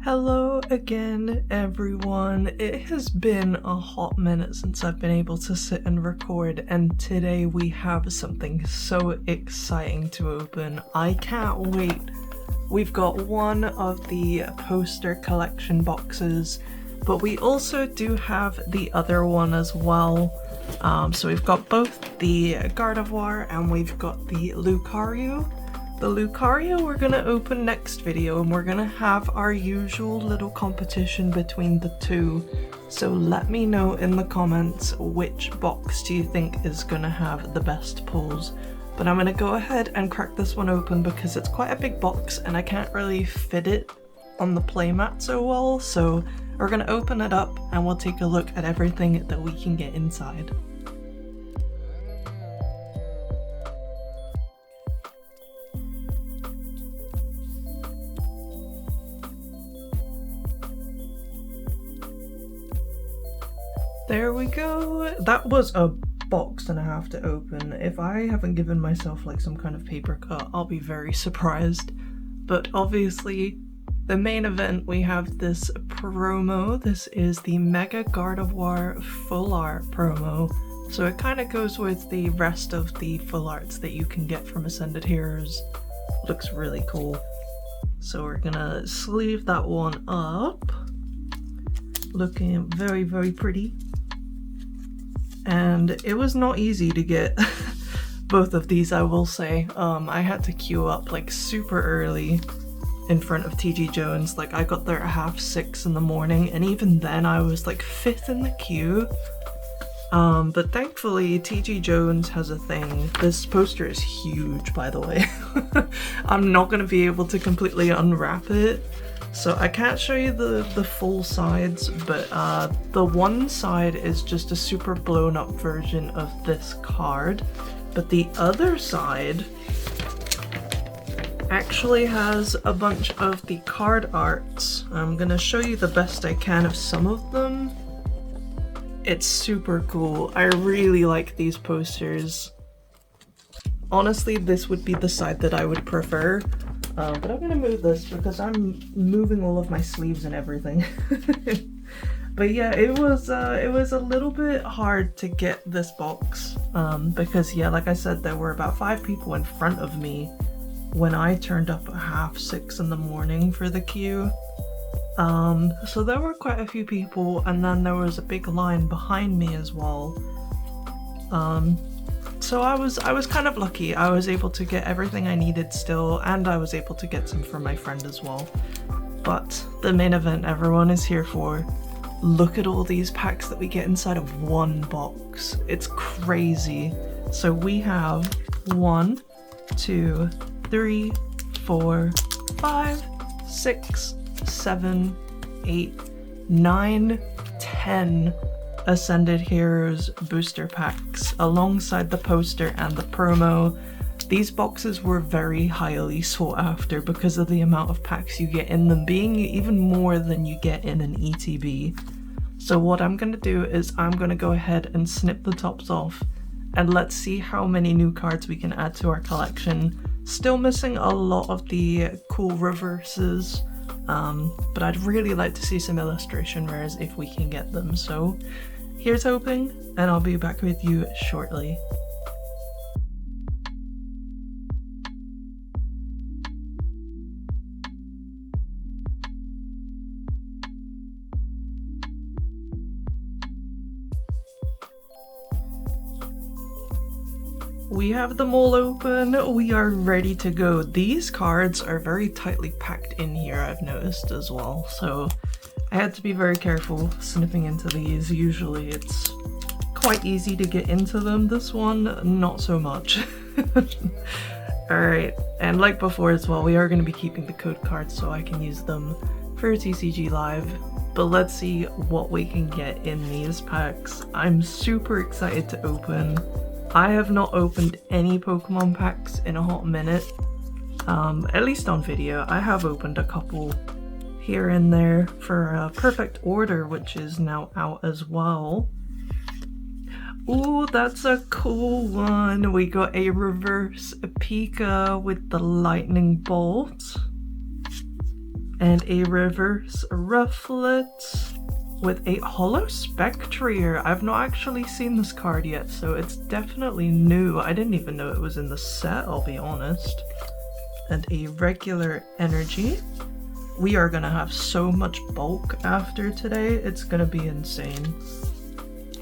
Hello again, everyone. It has been a hot minute since I've been able to sit and record, and today we have something so exciting to open. I can't wait. We've got one of the poster collection boxes, but we also do have the other one as well. So we've got both the Gardevoir and we've got the Lucario. The Lucario we're gonna open next video, and we're gonna have our usual little competition between the two. So let me know in the comments which box do you think is gonna have the best pulls. But I'm gonna go ahead and crack this one open because it's quite a big box and I can't really fit it on the playmat so well. So we're gonna open it up and we'll take a look at everything that we can get inside. There we go. That was a box and a half to open. If I haven't given myself like some kind of paper cut, I'll be very surprised. But obviously, the main event, we have this promo. This is the Mega Gardevoir full art promo. So it kind of goes with the rest of the full arts that you can get from Ascended Heroes. Looks really cool. So we're gonna sleeve that one up. Looking very, very pretty. And it was not easy to get both of these, I will say. I had to queue up like super early in front of TG Jones. Like I got there at 6:30 in the morning, and even then I was like 5th in the queue. But thankfully TG Jones has a thing. This poster is huge, by the way. I'm not going to be able to completely unwrap it. So I can't show you the full sides, but the one side is just a super blown up version of this card, but the other side actually has a bunch of the card arts. I'm gonna show you the best I can of some of them. It's super cool. I really like these posters. Honestly, this would be the side that I would prefer. But I'm gonna move this because I'm moving all of my sleeves and everything. But yeah, it was a little bit hard to get this box because yeah, like I said, there were about 5 people in front of me when I turned up at 6:30 in the morning for the queue. So there were quite a few people, and then there was a big line behind me as well. So I was kind of lucky. I was able to get everything I needed still, and I was able to get some for my friend as well. But the main event everyone is here for. Look at all these packs that we get inside of one box. It's crazy. So we have 1, 2, 3, 4, 5, 6, 7, 8, 9, 10 Ascended Heroes booster packs alongside the poster and the promo. These boxes were very highly sought after because of the amount of packs you get in them being even more than you get in an ETB. So what I'm going to do is I'm going to go ahead and snip the tops off, and let's see how many new cards we can add to our collection. Still missing a lot of the cool reverses, but I'd really like to see some illustration rares if we can get them. So here's hoping, and I'll be back with you shortly. We have them all open, we are ready to go. These cards are very tightly packed in here, I've noticed as well, so I had to be very careful snipping into these. Usually it's quite easy to get into them. This one, not so much. Alright, and like before as well, we are going to be keeping the code cards so I can use them for TCG Live. But let's see what we can get in these packs. I'm super excited to open. I have not opened any Pokemon packs in a hot minute, at least on video. I have opened a couple here and there for Perfect Order, which is now out as well. Ooh, that's a cool one. We got a reverse Pika with the lightning bolt. and a reverse rufflet with a holo Spectrier. I've not actually seen this card yet, so it's definitely new. I didn't even know it was in the set, I'll be honest. And a regular energy. We are gonna have so much bulk after today, it's gonna be insane.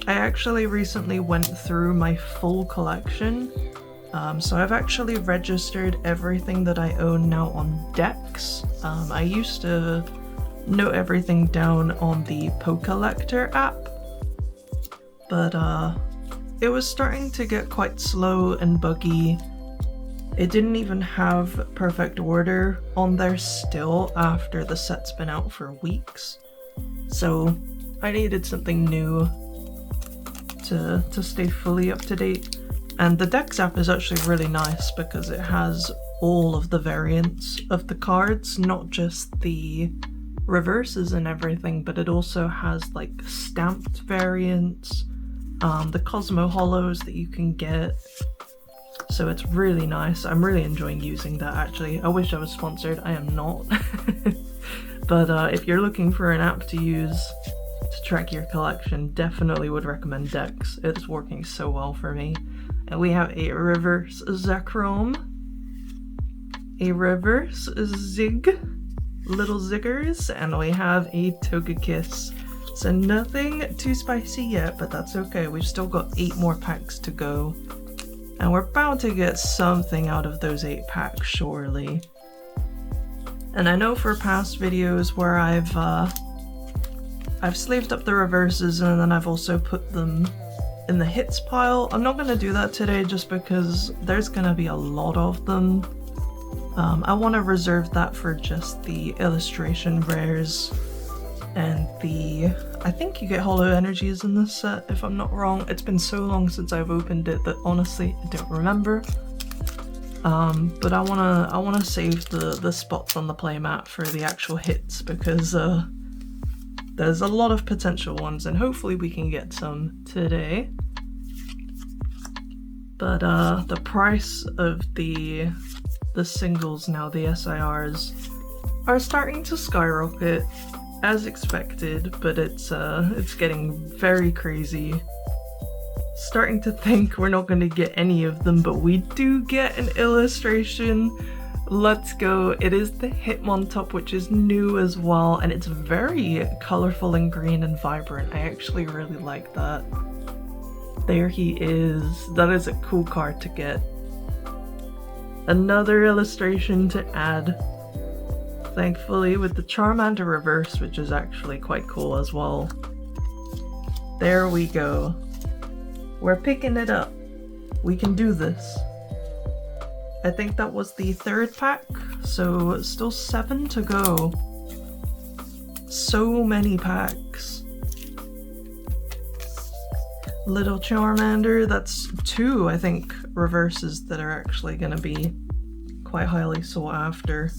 I actually recently went through my full collection. So I've actually registered everything that I own now on decks. I used to note everything down on the Pokelector app, but it was starting to get quite slow and buggy. It didn't even have perfect order on there still after the set's been out for weeks. So I needed something new to stay fully up to date. And the Dex app is actually really nice because it has all of the variants of the cards, not just the reverses and everything, but it also has like stamped variants, the Cosmo Holos that you can get. So it's really nice. I'm really enjoying using that actually. I wish I was sponsored, I am not. But if you're looking for an app to use to track your collection, definitely would recommend Dex. It's working so well for me. And we have a reverse Zekrom, a reverse Zig, little Ziggers, and we have a Togekiss. So nothing too spicy yet, but that's okay. We've still got 8 more packs to go. And we're bound to get something out of those 8 packs, surely. And I know for past videos where I've slaved up the reverses and then I've also put them in the hits pile. I'm not going to do that today just because there's going to be a lot of them. I want to reserve that for just the illustration rares and I think you get holo energies in this set if I'm not wrong. It's been so long since I've opened it that honestly I don't remember. But I wanna save the spots on the playmat for the actual hits because there's a lot of potential ones and hopefully we can get some today. But the price of the singles now, the SIRs, are starting to skyrocket as expected, but it's getting very crazy. Starting to think we're not going to get any of them, but we do get an illustration. Let's go. It is the Hitmontop, which is new as well, and it's very colorful and green and vibrant. I actually really like that. There he is. That is a cool card to get. Another illustration to add. Thankfully, with the Charmander reverse, which is actually quite cool as well. There we go. We're picking it up. We can do this. I think that was the 3rd pack, so still 7 to go. So many packs. Little Charmander, that's 2, I think, reverses that are actually going to be quite highly sought after.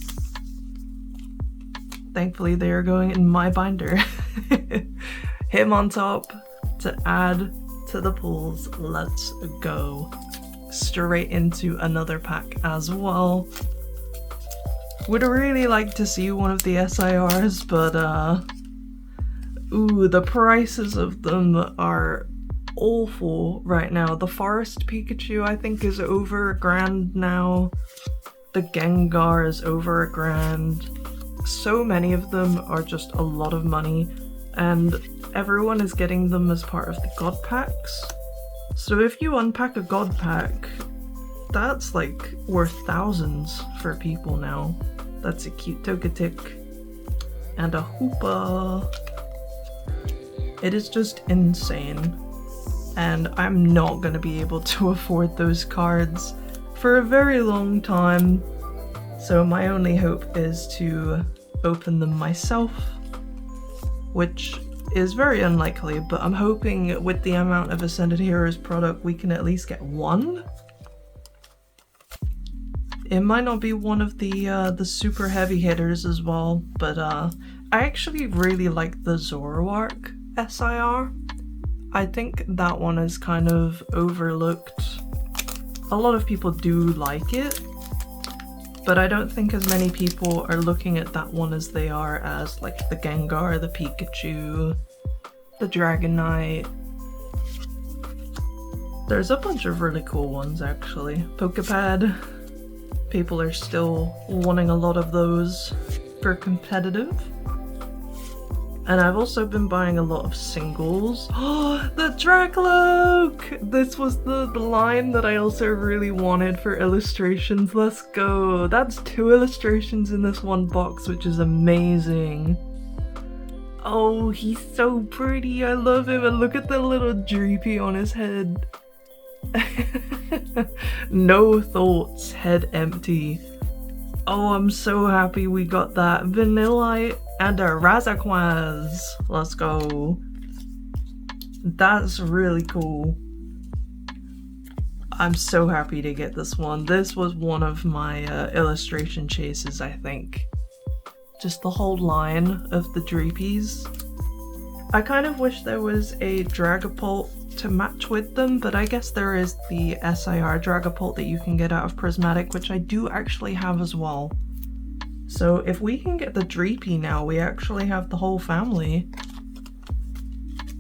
Thankfully they are going in my binder. Hitmontop to add to the pools. Let's go. Straight into another pack as well. Would really like to see one of the SIRs, but ooh, the prices of them are awful right now. The Forest Pikachu I think is over $1,000 now. The Gengar is over $1,000. So many of them are just a lot of money, and everyone is getting them as part of the God Packs. So if you unpack a God Pack, that's like worth thousands for people now. That's a cute Togetic and a Hoopa. It is just insane. And I'm not going to be able to afford those cards for a very long time. So my only hope is to open them myself, which is very unlikely, but I'm hoping with the amount of Ascended Heroes product we can at least get one. It might not be one of the super heavy hitters as well, but I actually really like the Zoroark SIR. I think that one is kind of overlooked. A lot of people do like it, but I don't think as many people are looking at that one as they are as like the Gengar, the Pikachu, the Dragonite. There's a bunch of really cool ones actually. Pokepad. People are still wanting a lot of those for competitive. And I've also been buying a lot of singles. Oh, the Dracloak! This was the line that I also really wanted for illustrations. Let's go. That's 2 illustrations in this one box, which is amazing. Oh, he's so pretty. I love him. And look at the little droopy on his head. No thoughts, head empty. Oh, I'm so happy we got that. Vanillite and a Razakaz. Let's go. That's really cool. I'm so happy to get this one. This was one of my illustration chases, I think. Just the whole line of the Dreepies. I kind of wish there was a Dragapult to match with them, but I guess there is the SIR Dragapult that you can get out of Prismatic, which I do actually have as well. So if we can get the Dreepy now, we actually have the whole family.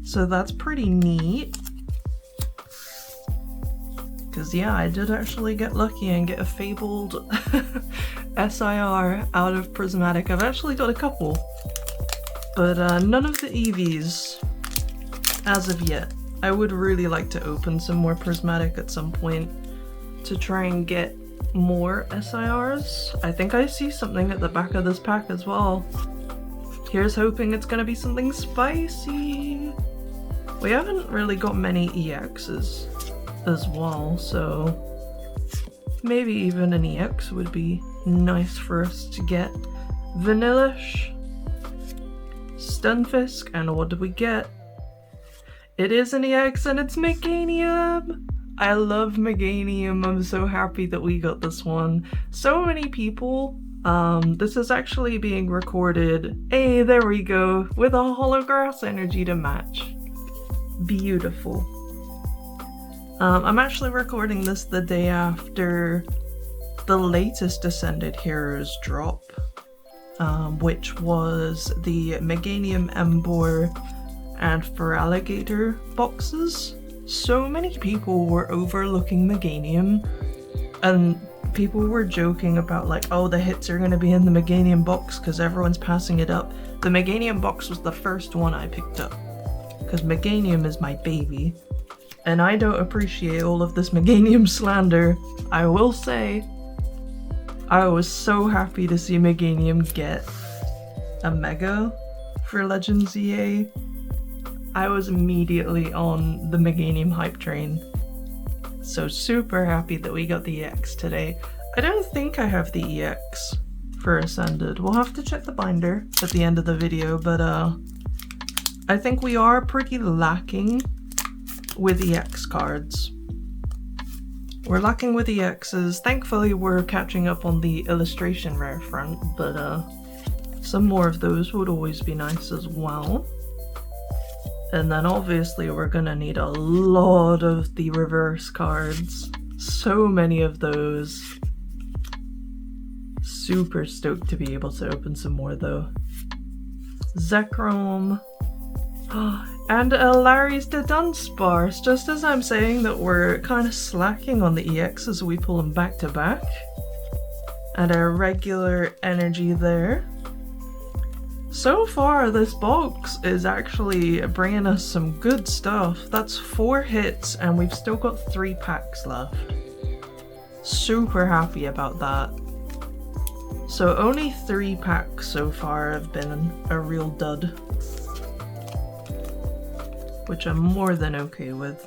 So that's pretty neat. Because yeah, I did actually get lucky and get a fabled SIR out of Prismatic. I've actually got a couple, but none of the EVs as of yet. I would really like to open some more Prismatic at some point to try and get more SIRs. I think I see something at the back of this pack as well. Here's hoping it's gonna be something spicy. We haven't really got many EXs as well, so maybe even an EX would be nice for us to get. Vanillish, Stunfisk, and what did we get? It is an EX and it's Meganium! I love Meganium. I'm so happy that we got this one. So many people. This is actually being recorded. Hey, there we go. With a Holograss energy to match. Beautiful. I'm actually recording this the day after the latest Ascended Heroes drop, which was the Meganium Embor and Feraligatr boxes. So many people were overlooking Meganium, and people were joking about like, oh, the hits are going to be in the Meganium box because everyone's passing it up. The Meganium box was the first one I picked up because Meganium is my baby, and I don't appreciate all of this Meganium slander. I will say, I was so happy to see Meganium get a Mega for Legends EA. I was immediately on the Meganium hype train. So super happy that we got the EX today. I don't think I have the EX for Ascended. We'll have to check the binder at the end of the video, but I think we are pretty lacking with EX cards. We're lacking with EXs. Thankfully we're catching up on the illustration rare front, but some more of those would always be nice as well. And then obviously we're gonna need a lot of the reverse cards. So many of those. Super stoked to be able to open some more though. Zekrom. And a Larry's the Dunsparce. Just as I'm saying that we're kind of slacking on the EX as we pull them back to back. And a regular energy there. So far, this box is actually bringing us some good stuff. That's 4 hits and we've still got 3 packs left. Super happy about that. So only 3 packs so far have been a real dud, which I'm more than okay with,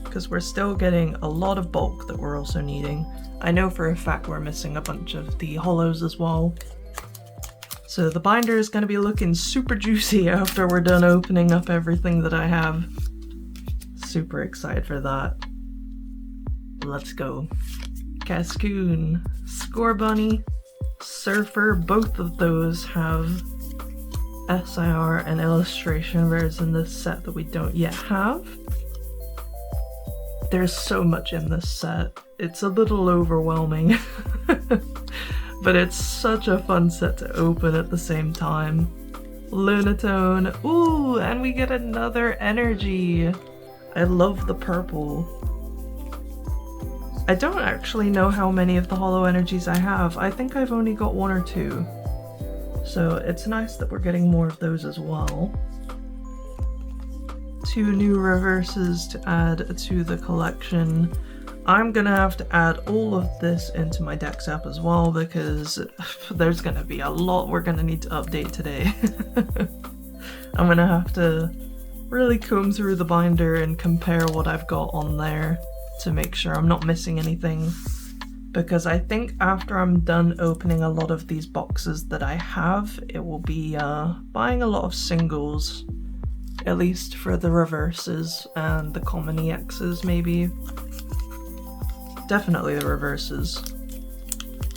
because we're still getting a lot of bulk that we're also needing. I know for a fact we're missing a bunch of the holos as well. So the binder is going to be looking super juicy after we're done opening up everything that I have. Super excited for that. Let's go. Cascoon, Scorbunny, Surfer, both of those have SIR and illustration rares in this set that we don't yet have. There's so much in this set. It's a little overwhelming. but it's such a fun set to open at the same time. Lunatone, ooh, and we get another energy. I love the purple. I don't actually know how many of the holo energies I have. I think I've only got 1 or 2. So it's nice that we're getting more of those as well. 2 new reverses to add to the collection. I'm gonna have to add all of this into my Dex app as well because there's gonna be a lot we're gonna need to update today. I'm gonna have to really comb through the binder and compare what I've got on there to make sure I'm not missing anything, because I think after I'm done opening a lot of these boxes that I have, it will be buying a lot of singles, at least for the reverses and the common EXs maybe. Definitely the reverses.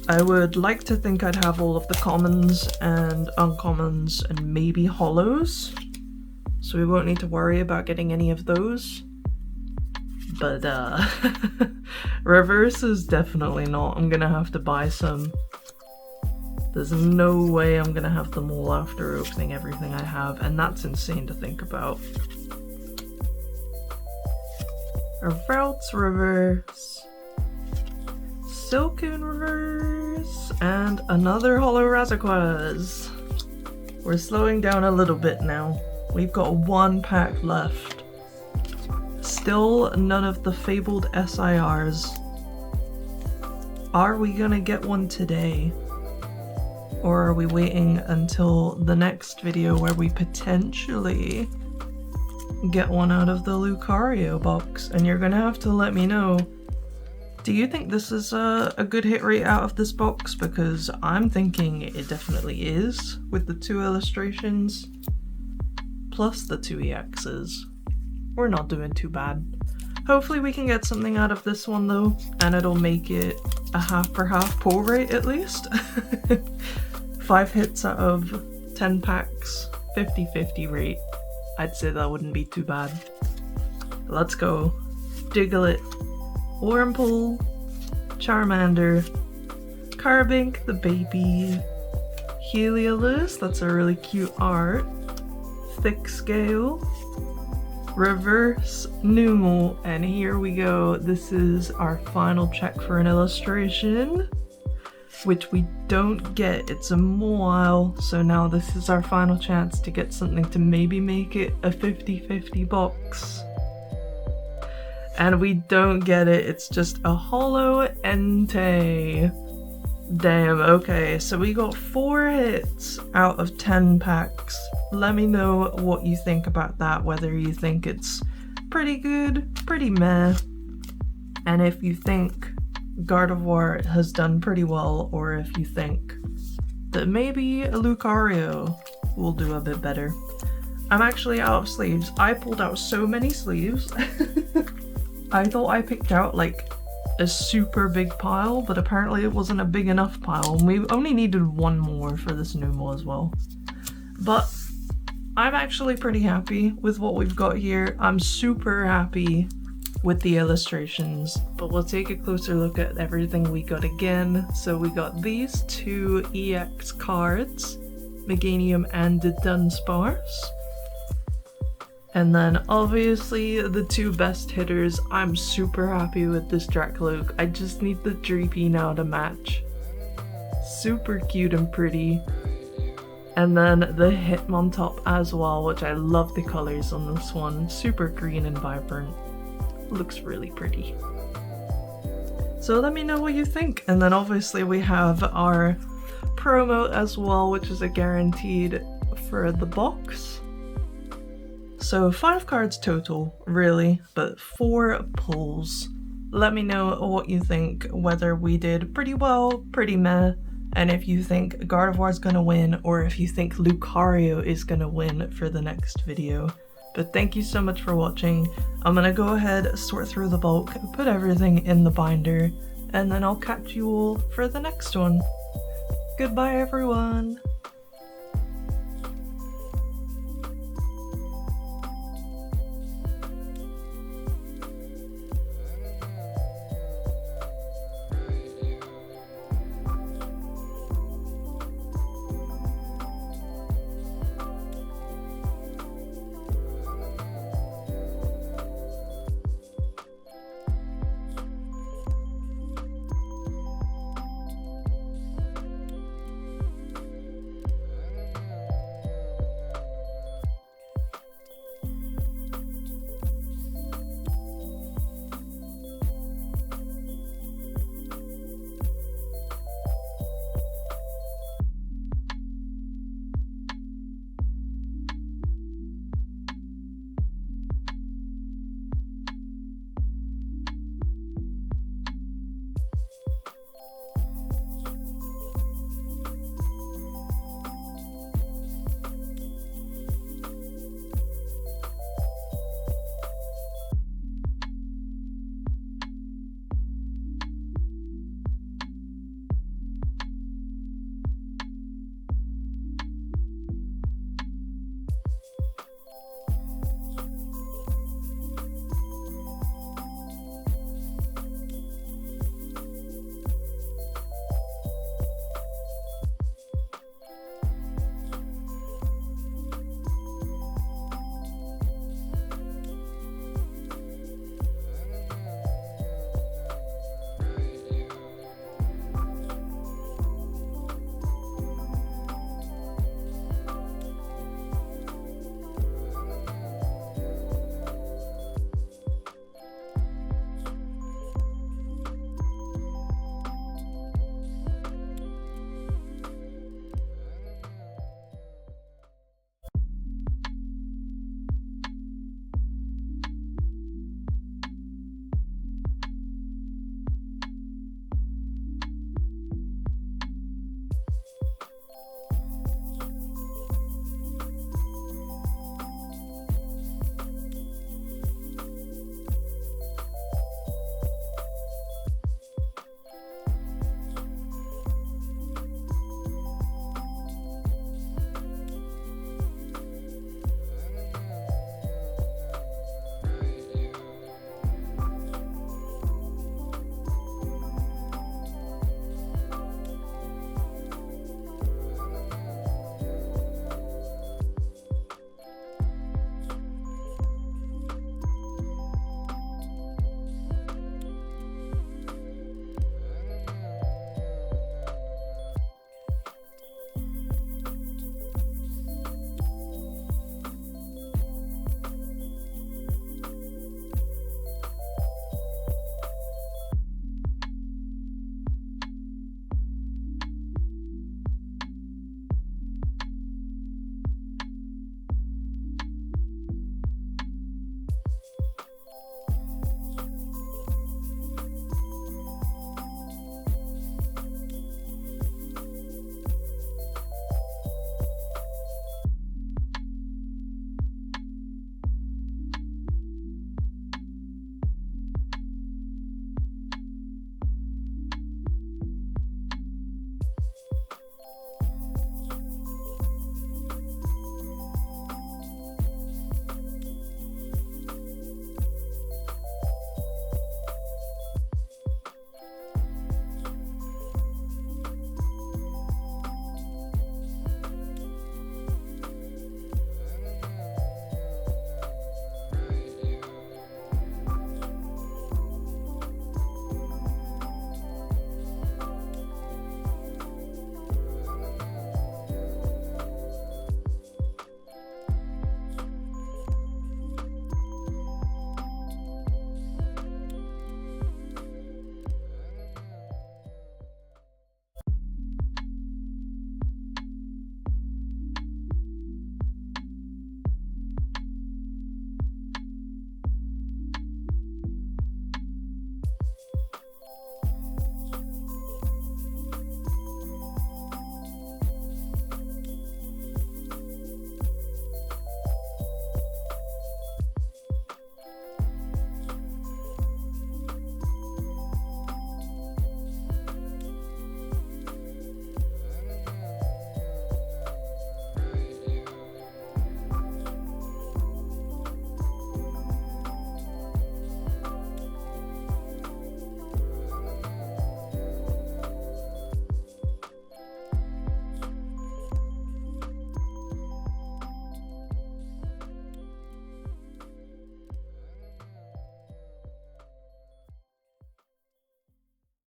I would like to think I'd have all of the commons and uncommons and maybe holos, so we won't need to worry about getting any of those. But reverses definitely not. I'm gonna have to buy some. There's no way I'm gonna have them all after opening everything I have, and that's insane to think about. A Routes reverse, Silcoon reverse, and another holo Razorquaz. We're slowing down a little bit now. We've got 1 pack left. Still none of the fabled SIRs. Are we gonna get one today? Or are we waiting until the next video where we potentially get one out of the Lucario box? And you're gonna have to let me know, do you think this is a good hit rate out of this box? Because I'm thinking it definitely is, with the 2 illustrations plus the 2 EXs. We're not doing too bad. Hopefully we can get something out of this one though, and it'll make it a half per half pull rate at least. 5 hits out of 10 packs, 50-50 rate. I'd say that wouldn't be too bad. Let's go. Diglett, Wurmple, Charmander, Carbink the baby, Heliolisk, that's a really cute art, Thick Scale, Reverse Numel, and here we go. This is our final check for an illustration, which we don't get. It's a while, so now this is our final chance to get something to maybe make it a 50-50 box. And we don't get it. It's just a holo Entei. Damn, okay, so we got 4 hits out of 10 packs. Let me know what you think about that, whether you think it's pretty good, pretty meh, and if you think Gardevoir has done pretty well, or if you think that maybe a Lucario will do a bit better. I'm actually out of sleeves. I pulled out so many sleeves. I thought I picked out like a super big pile, but apparently it wasn't a big enough pile, and we only needed 1 more for this Numel as well. But I'm actually pretty happy with what we've got here. I'm super happy with the illustrations, but we'll take a closer look at everything we got again. So we got these 2 EX cards, Meganium and the Dunsparce. And then obviously the 2 best hitters. I'm super happy with this Dracloak. I just need the Dreepy now to match. Super cute and pretty. And then the Hitmontop as well, which I love the colors on this one. Super green and vibrant. Looks really pretty. So let me know what you think. And then obviously we have our promo as well, which is a guaranteed for the box. So 5 cards total, really, but 4 pulls. Let me know what you think, whether we did pretty well, pretty meh, and if you think Gardevoir is gonna win, or if you think Lucario is gonna win for the next video. But thank you so much for watching. I'm gonna go ahead, sort through the bulk, put everything in the binder, and then I'll catch you all for the next one. Goodbye everyone!